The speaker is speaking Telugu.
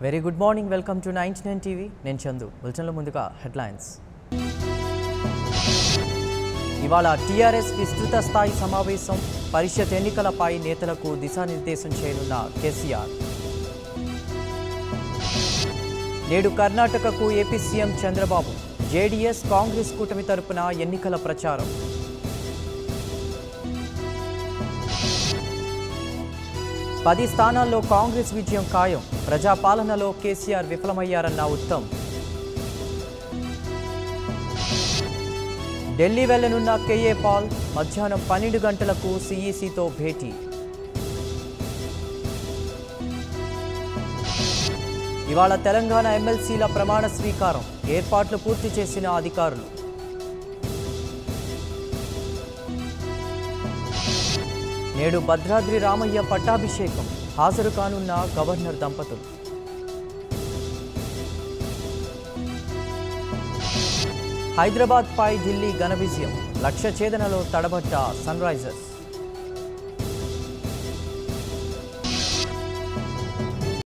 Very good morning, welcome to 99 TV. నేను చందు. బులెటిన్లో ముందుగా హెడ్లైన్స్. ఇవాళ టీఆర్ఎస్ విస్తృత స్థాయి సమావేశం. పరిషత్ ఎన్నికలపై నేతలకు దిశానిర్దేశం చేయనున్న కేసీఆర్. నేడు కర్ణాటకకు AP CM Chandrababu. JDS Congress కూటమి తరపున ఎన్నికల ప్రచారం. పది స్థానాల్లో కాంగ్రెస్ విజయం ఖాయం. ప్రజాపాలనలో కేసీఆర్ విఫలమయ్యారన్న ఉత్తమ్. ఢిల్లీ వెళ్లనున్న కేఏ పాల్. మధ్యాహ్నం 12 గంటలకు సీఈసీతో భేటీ. ఇవాళ తెలంగాణ ఎమ్మెల్సీల ప్రమాణ స్వీకారం. ఏర్పాట్లు పూర్తి చేసిన అధికారులు. నేడు భద్రాద్రి రామయ్య పట్టాభిషేకం. హాజరు కానున్న గవర్నర్ దంపతులు. హైదరాబాద్పై ఢిల్లీ ఘన విజయం. లక్ష్య ఛేదనలో తడబడ్డ సన్ రైజర్స్.